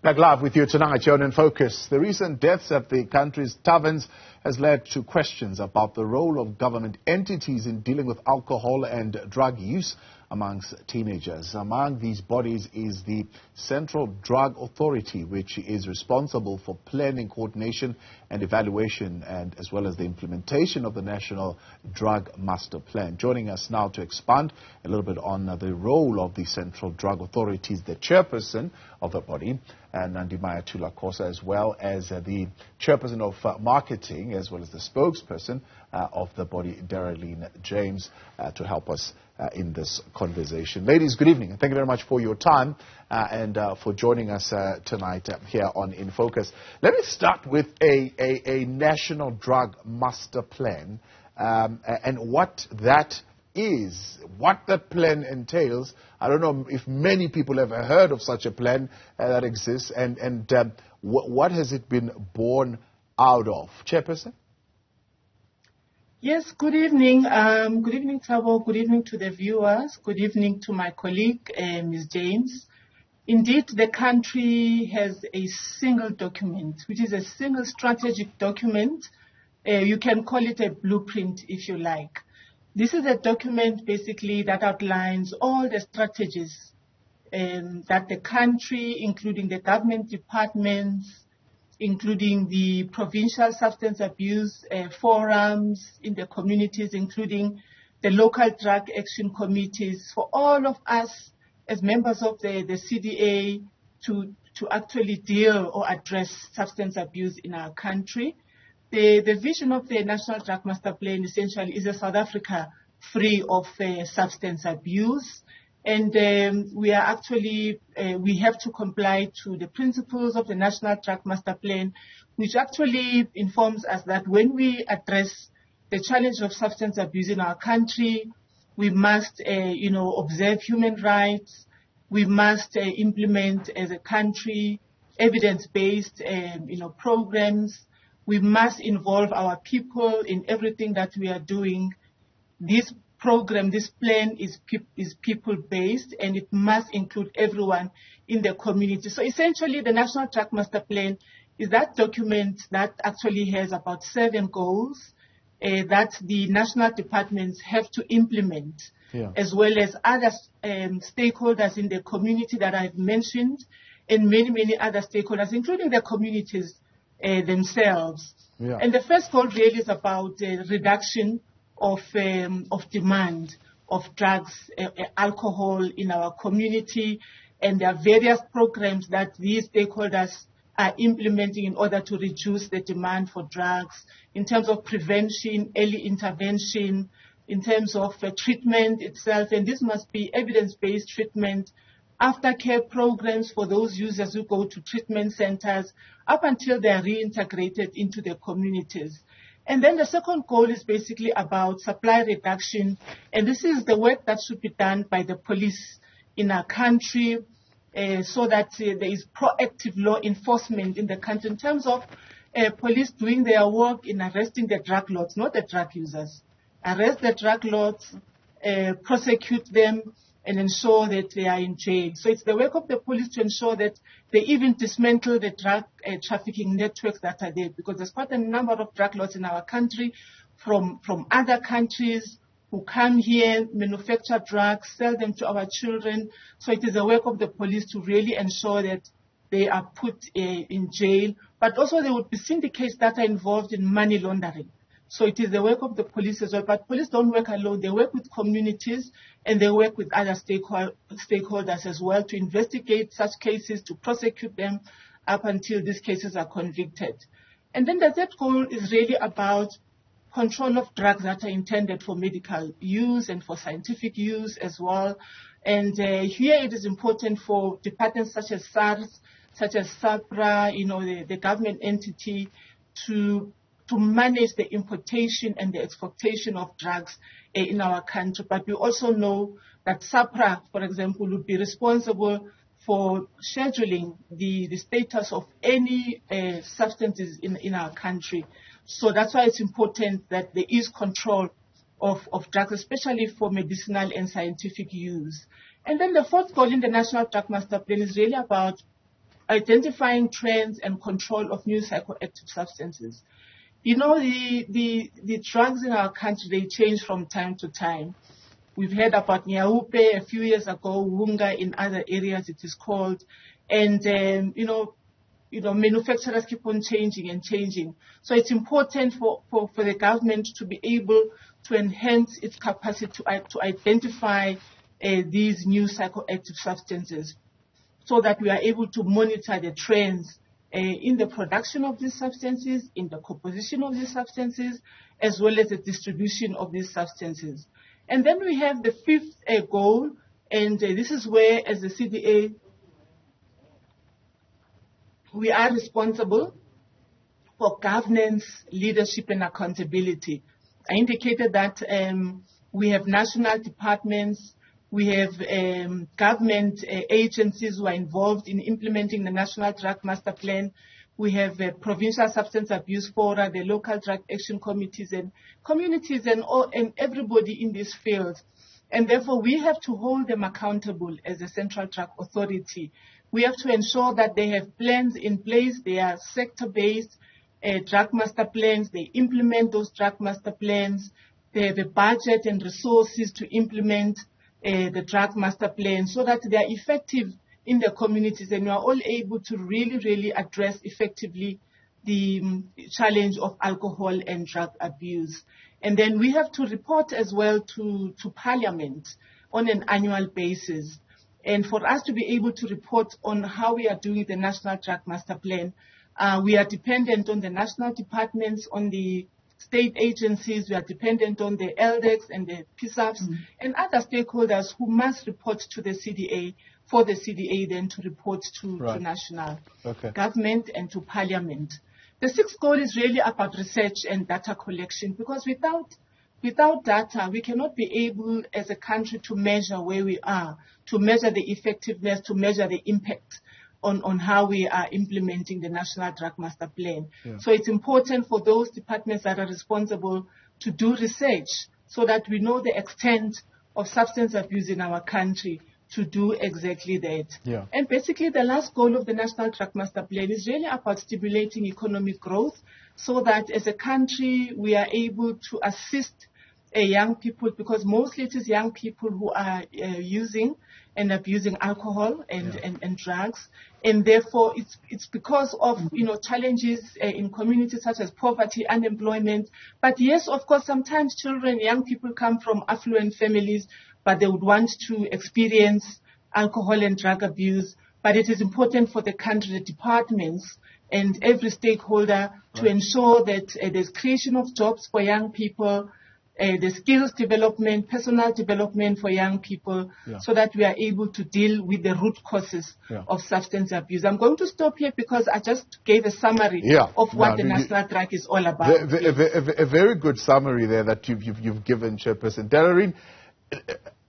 Back live with you tonight, You're in Focus. The recent deaths at the country's taverns has led to questions about the role of government entities in dealing with alcohol and drug use amongst teenagers. Among these bodies is the Central Drug Authority, which is responsible for planning, coordination and evaluation, and as well as the implementation of the National Drug Master Plan. Joining us now to expand a little bit on the role of the Central Drug Authority is the chairperson of the body, Nandi Mayathula Khoza, as well as the chairperson of marketing, as well as the spokesperson of the body, Dereleen James, to help us in this conversation. Ladies, good evening, and thank you very much for your time and for joining us tonight here on In Focus. Let me start with a National Drug Master Plan and what that is, what that plan entails. I don't know if many people have heard of such a plan that exists, and what has it been born out of? Chairperson? Yes, good evening. Good evening, Thabo. Good evening to the viewers. Good evening to my colleague, Ms. James. Indeed, the country has a single document, which is a single strategic document. You can call it a blueprint if you like. This is a document basically that outlines all the strategies that the country, including the government departments, including the provincial substance abuse forums in the communities, including the local drug action committees, for all of us as members of the CDA to actually deal or address substance abuse in our country. The vision of the National Drug Master Plan essentially is a South Africa free of substance abuse. And we are actually, we have to comply to the principles of the National Drug Master Plan, which actually informs us that when we address the challenge of substance abuse in our country, we must, observe human rights. We must implement as a country evidence-based, programs. We must involve our people in everything that we are doing. This program, this plan is people-based, and it must include everyone in the community. So essentially, the National Drug Master Plan is that document that actually has about 7 goals that the national departments have to implement, as well as other stakeholders in the community that I've mentioned, and many, many other stakeholders, including the communities themselves. Yeah. And the first goal really is about reduction of demand of drugs, alcohol in our community, and there are various programs that these stakeholders are implementing in order to reduce the demand for drugs in terms of prevention, early intervention, in terms of treatment itself, and this must be evidence-based treatment, aftercare programs for those users who go to treatment centers up until they are reintegrated into the communities. And then the second goal is basically about supply reduction, and this is the work that should be done by the police in our country so that there is proactive law enforcement in the country in terms of police doing their work in arresting the drug lords, not the drug users. Arrest the drug lords, prosecute them, and ensure that they are in jail. So it's the work of the police to ensure that they even dismantle the drug trafficking networks that are there, because there's quite a number of drug lords in our country from other countries who come here, manufacture drugs, sell them to our children. So it is the work of the police to really ensure that they are put in jail, but also there would be syndicates that are involved in money laundering. So it is the work of the police as well. But police don't work alone. They work with communities and they work with other stakeholders as well to investigate such cases, to prosecute them up until these cases are convicted. And then the third goal is really about control of drugs that are intended for medical use and for scientific use as well. And here it is important for departments such as SARS, such as SAPRA, the government entity, to manage the importation and the exportation of drugs in our country. But we also know that SAPRA, for example, would be responsible for scheduling the status of any substances in our country. So that's why it's important that there is control of drugs, especially for medicinal and scientific use. And then the fourth goal in the National Drug Master Plan is really about identifying trends and control of new psychoactive substances. You know, the drugs in our country, they change from time to time. We've heard about Nyaupe a few years ago, Wunga in other areas it is called. And, you know, manufacturers keep on changing and changing. So it's important for the government to be able to enhance its capacity to identify these new psychoactive substances so that we are able to monitor the trends in the production of these substances, in the composition of these substances, as well as the distribution of these substances. And then we have the fifth goal, and this is where, as the CDA, we are responsible for governance, leadership, and accountability. I indicated that we have national departments, we have government agencies who are involved in implementing the National Drug Master Plan. We have provincial substance abuse fora, the local drug action committees, and communities, and everybody in this field. And therefore, we have to hold them accountable as a Central Drug Authority. We have to ensure that they have plans in place. They are sector-based drug master plans. They implement those drug master plans. They have a budget and resources to implement the drug master plan so that they are effective in the communities, and we are all able to really address effectively the challenge of alcohol and drug abuse. And then we have to report as well to Parliament on an annual basis. And for us to be able to report on how we are doing the National Drug Master Plan, we are dependent on the national departments, on the state agencies, we are dependent on the LDEX and the PSAPs and other stakeholders who must report to the CDA, for the CDA then to report to national government and to Parliament. The sixth goal is really about research and data collection, because without data, we cannot be able as a country to measure where we are, to measure the effectiveness, to measure the impact on how we are implementing the National Drug Master Plan. Yeah. So it's important for those departments that are responsible to do research so that we know the extent of substance abuse in our country, to do exactly that. Yeah. And basically the last goal of the National Drug Master Plan is really about stimulating economic growth so that as a country we are able to assist young people, because mostly it is young people who are using and abusing alcohol and drugs, and therefore it's because of challenges in communities such as poverty, unemployment. But yes, of course, sometimes children, young people come from affluent families, but they would want to experience alcohol and drug abuse. But it is important for the country, the departments, and every stakeholder to ensure that there's creation of jobs for young people, the skills development, personal development for young people, so that we are able to deal with the root causes of substance abuse. I'm going to stop here because I just gave a summary of what the National Drug is all about. A very good summary there that you've given, Chairperson. Dereleen,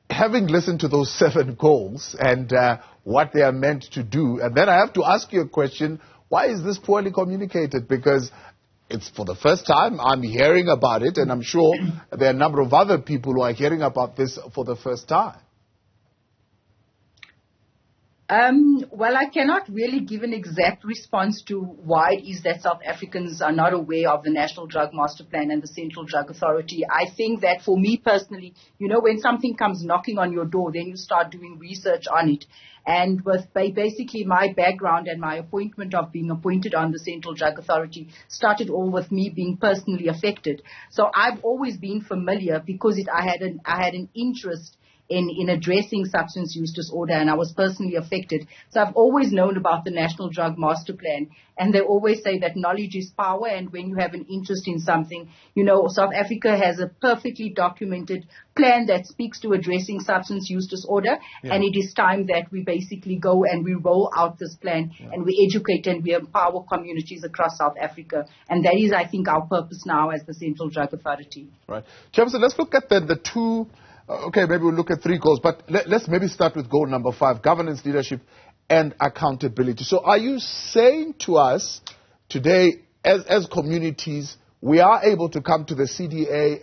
having listened to those 7 goals and what they are meant to do, and then I have to ask you a question, why is this poorly communicated? Because it's for the first time I'm hearing about it, and I'm sure there are a number of other people who are hearing about this for the first time. Well, I cannot really give an exact response to why it is that South Africans are not aware of the National Drug Master Plan and the Central Drug Authority. I think that for me personally, when something comes knocking on your door, then you start doing research on it. And with basically my background and my appointment of being appointed on the Central Drug Authority started all with me being personally affected. So I've always been familiar because I had an interest in addressing substance use disorder, and I was personally affected. So I've always known about the National Drug Master Plan, and they always say that knowledge is power, and when you have an interest in something, South Africa has a perfectly documented plan that speaks to addressing substance use disorder, and it is time that we basically go and we roll out this plan and we educate and we empower communities across South Africa, and that is, I think, our purpose now as the Central Drug Authority. Right. Chairperson, let's look at the two. Okay, maybe we'll look at 3 goals, but let's maybe start with goal number 5, governance, leadership, and accountability. So are you saying to us today, as communities, we are able to come to the CDA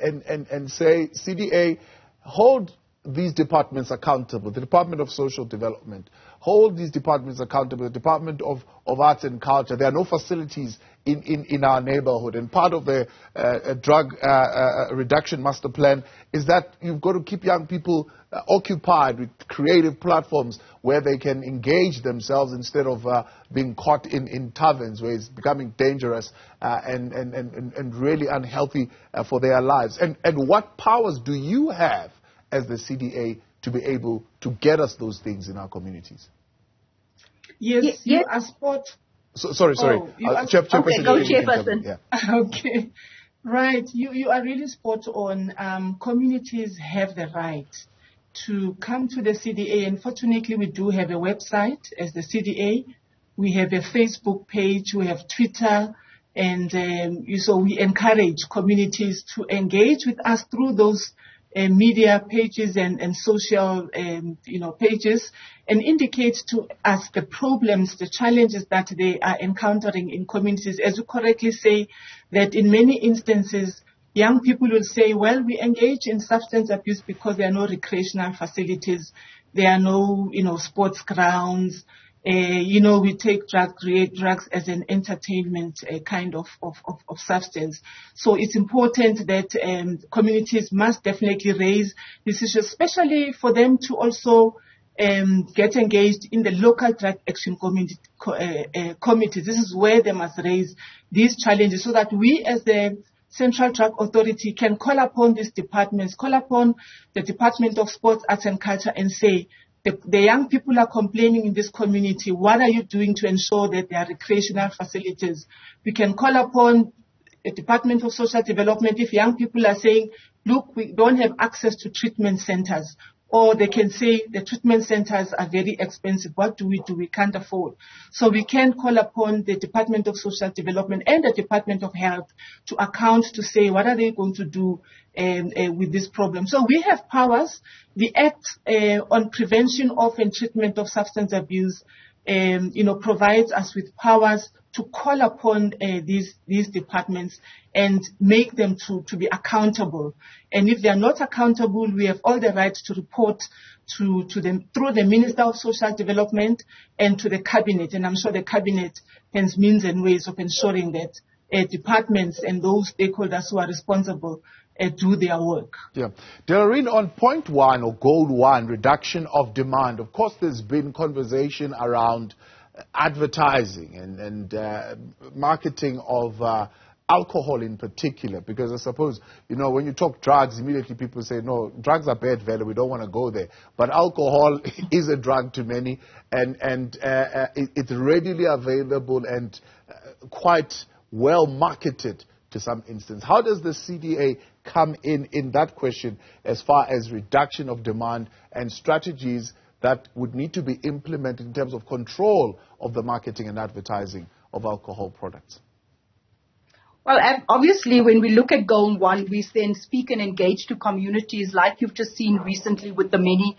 and say, CDA, hold these departments accountable, the Department of Social Development, hold these departments accountable. The Department of Arts and Culture, there are no facilities in our neighborhood. And part of the drug reduction master plan is that you've got to keep young people occupied with creative platforms where they can engage themselves instead of being caught in taverns where it's becoming dangerous and really unhealthy for their lives. And what powers do you have as the CDA to be able to get us those things in our communities? Yes, you are spot. Sorry. Chairperson. Okay, go chairperson. Yeah. Okay. Right. You are really spot on. Communities have the right to come to the CDA, and fortunately we do have a website as the CDA. We have a Facebook page, we have Twitter, and so we encourage communities to engage with us through those media pages and social pages, and indicate to us the problems, the challenges that they are encountering in communities. As you correctly say, that in many instances young people will say, well, we engage in substance abuse because there are no recreational facilities, there are no sports grounds, we take drugs as an entertainment kind of substance. So it's important that communities must definitely raise this issue, especially for them to also get engaged in the local drug action committees. This is where they must raise these challenges so that we as the Central Drug Authority can call upon these departments, call upon the Department of Sports, Arts and Culture and say, the young people are complaining in this community. What are you doing to ensure that there are recreational facilities? We can call upon the Department of Social Development if young people are saying, look, we don't have access to treatment centers. Or they can say the treatment centers are very expensive. What do? We can't afford. So we can call upon the Department of Social Development and the Department of Health to account to say what are they going to do with this problem. So we have powers. The Act on Prevention of and Treatment of Substance Abuse provides us with powers to call upon these departments and make them to be accountable. And if they are not accountable, we have all the right to report to them through the Minister of Social Development and to the Cabinet. And I'm sure the Cabinet has means and ways of ensuring that departments and those stakeholders who are responsible do their work. Yeah. Dereleen, on point one or goal one, reduction of demand, of course there's been conversation around advertising and marketing of alcohol in particular, because I suppose, when you talk drugs, immediately people say, no, drugs are bad value, we don't want to go there. But alcohol is a drug to many, and it's readily available and quite well marketed to some instance. How does the CDA come in that question as far as reduction of demand and strategies that would need to be implemented in terms of control of the marketing and advertising of alcohol products? Well, obviously, when we look at Goal 1, we then speak and engage to communities like you've just seen recently with the many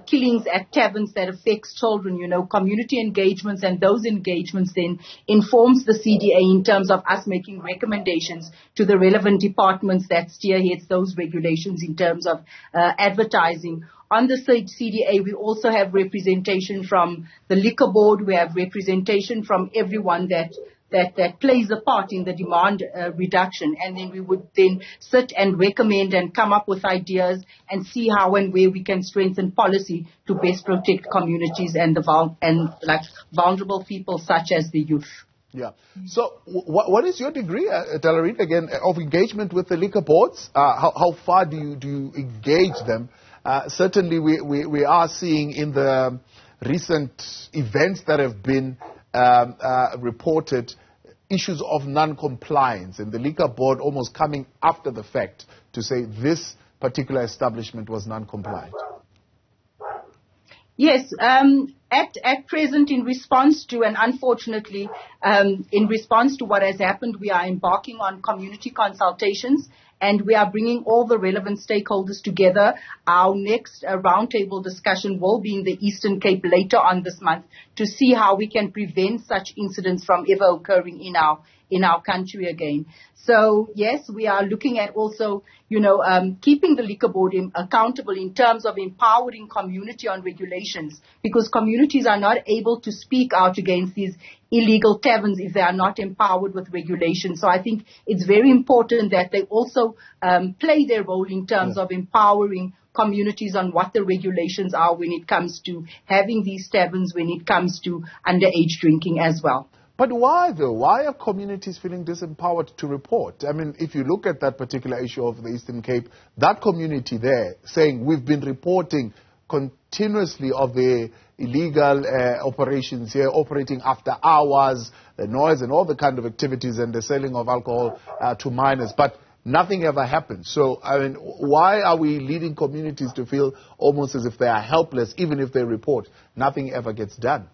killings at taverns that affects children, community engagements, and those engagements then informs the CDA in terms of us making recommendations to the relevant departments that steerheads those regulations in terms of advertising. On the CDA, we also have representation from the Liquor Board. We have representation from everyone that plays a part in the demand reduction, and then we would then sit and recommend and come up with ideas and see how and where we can strengthen policy to best protect communities and vulnerable people such as the youth. Yeah. So what is your degree, Dereleen, again, of engagement with the liquor boards? How far do you engage them? Certainly we are seeing in the recent events that have been reported issues of non-compliance, and the liquor board almost coming after the fact to say this particular establishment was non-compliant. Yes, at present, in response to, and unfortunately, in response to what has happened, we are embarking on community consultations, and we are bringing all the relevant stakeholders together. Our next roundtable discussion will be in the Eastern Cape later on this month to see how we can prevent such incidents from ever occurring in our in our country again. So yes, we are looking at also, keeping the liquor board accountable in terms of empowering community on regulations, because communities are not able to speak out against these illegal taverns if they are not empowered with regulations. So I think it's very important that they also play their role in terms of empowering communities on what the regulations are when it comes to having these taverns, when it comes to underage drinking as well. But why, though? Why are communities feeling disempowered to report? I mean, if you look at that particular issue of the Eastern Cape, that community there saying we've been reporting continuously of the illegal operations here, operating after hours, the noise and all the kind of activities and the selling of alcohol to minors. But nothing ever happens. So, I mean, why are we leading communities to feel almost as if they are helpless, even if they report? Nothing ever gets done.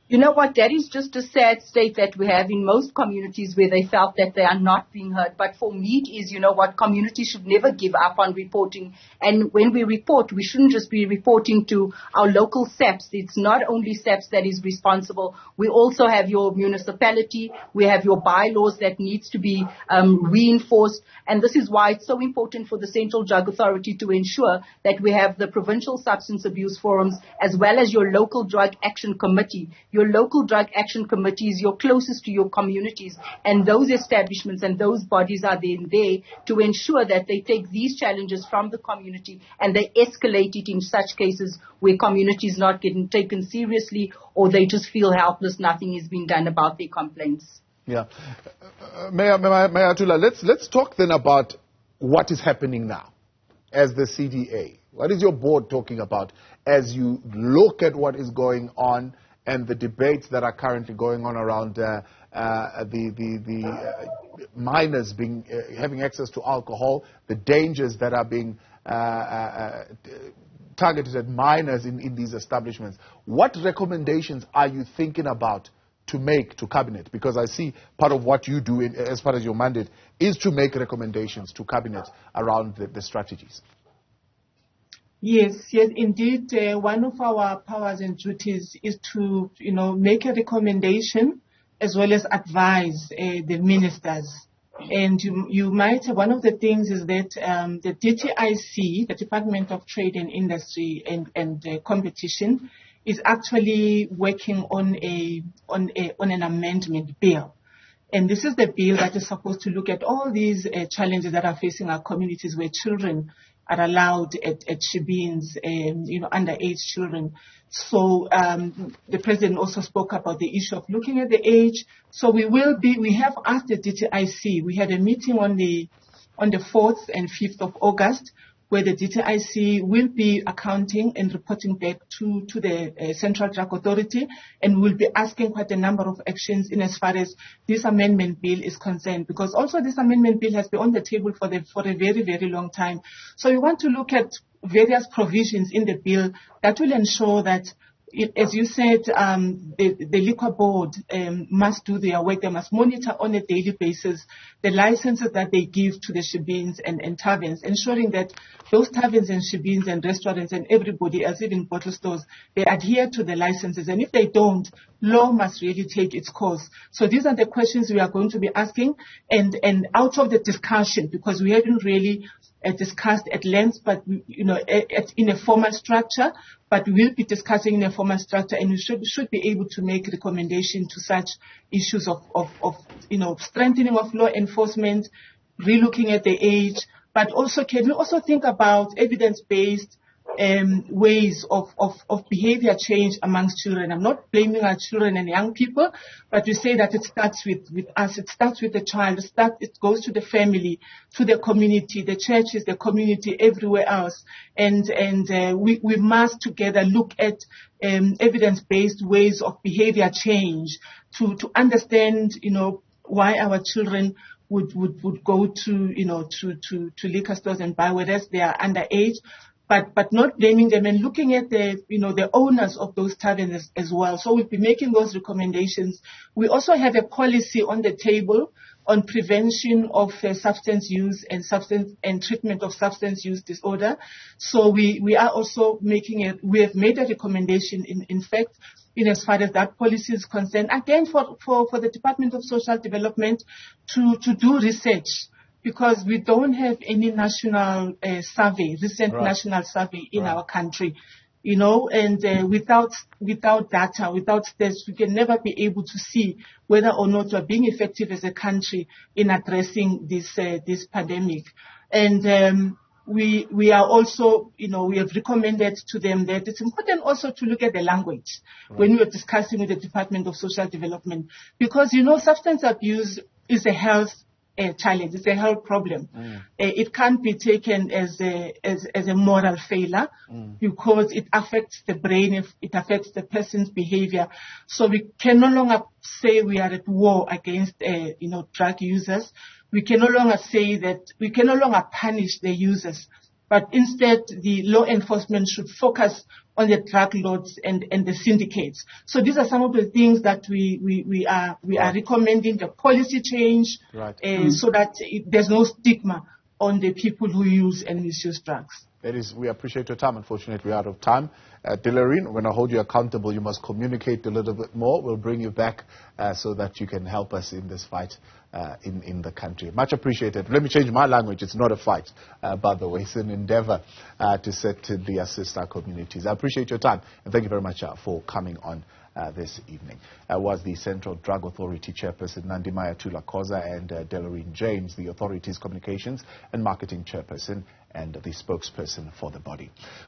You know what, that is just a sad state that we have in most communities where they felt that they are not being heard. But for me, it is, communities should never give up on reporting. And when we report, we shouldn't just be reporting to our local SAPs. It's not only SAPs that is responsible. We also have your municipality. We have your bylaws that needs to be reinforced. And this is why it's so important for the Central Drug Authority to ensure that we have the provincial substance abuse forums as well as your local drug action committee. Your local drug action committee is your closest to your communities, and those establishments and those bodies are then there to ensure that they take these challenges from the community and they escalate it in such cases where communities not getting taken seriously or they just feel helpless, nothing is being done about their complaints. Yeah. Mayathula, let's talk then about what is happening now as the CDA. What is your board talking about as you look at what is going on and the debates that are currently going on around the minors having access to alcohol, the dangers that are being targeted at minors in these establishments? What recommendations are you thinking about to make to Cabinet? Because I see part of what you do as far as your mandate is to make recommendations to Cabinet around the strategies. Yes, indeed. One of our powers and duties is to, make a recommendation as well as advise the ministers. And you might, one of the things is that the DTIC, the Department of Trade and Industry and Competition, is actually working on an amendment bill. And this is the bill that is supposed to look at all these challenges that are facing our communities where children are allowed at shebeens, underage children. So the president also spoke about the issue of looking at the age. So we have asked the DTIC. We had a meeting on the 4th and 5th of August, where the DTIC will be accounting and reporting back to the Central Drug Authority, and will be asking quite a number of actions in as far as this amendment bill is concerned, because also this amendment bill has been on the table for a very, very long time. So we want to look at various provisions in the bill that will ensure that, as you said, the liquor board must do their work. They must monitor on a daily basis the licenses that they give to the shebeens and taverns, ensuring that those taverns and shebeens and restaurants and everybody else, even bottle stores, they adhere to the licenses. And if they don't, law must really take its course. So these are the questions we are going to be asking. And out of the discussion, because we haven't really discussed at length, but in a formal structure, but we'll be discussing in a formal structure, and we should be able to make recommendations to such issues of strengthening of law enforcement, relooking at the age, but also can we also think about evidence-based ways of behavior change amongst children. I'm not blaming our children and young people, but we say that it starts with us. It starts with the child. It goes to the family, to the community, the churches, the community, everywhere else. And we must together look at evidence-based ways of behavior change to understand, why our children would go to liquor stores and buy, whereas they are underage. But not blaming them and looking at the owners of those taverns as well. So we'll be making those recommendations. We also have a policy on the table on prevention of substance use and treatment of substance use disorder. So we are also we have made a recommendation. In fact, in as far as that policy is concerned. Again, for the Department of Social Development to do research, because we don't have any national recent national survey in our country. And without data, without stats, we can never be able to see whether or not we're being effective as a country in addressing this pandemic. And we are also, we have recommended to them that it's important also to look at the language when we are discussing with the Department of Social Development, because, substance abuse is a health challenge. It's a health problem. It can't be taken as a moral failure because it affects the brain, it affects the person's behavior. So we can no longer say we are at war against drug users. We can no longer say that we can no longer punish the users, but instead the law enforcement should focus on the drug lords and the syndicates. So these are some of the things that we are recommending, the policy change, so that there's no stigma on the people who use and misuse drugs. We appreciate your time. Unfortunately, we're out of time. Dereleen, we're going to hold you accountable. You must communicate a little bit more. We'll bring you back so that you can help us in this fight in the country. Much appreciated. Let me change my language. It's not a fight, by the way. It's an endeavor to certainly assist our communities. I appreciate your time, and thank you very much for coming on this evening. Was the Central Drug Authority Chairperson Nandi Mayathula Khoza and Dereleen James, the authority's Communications and Marketing Chairperson and the spokesperson for the body.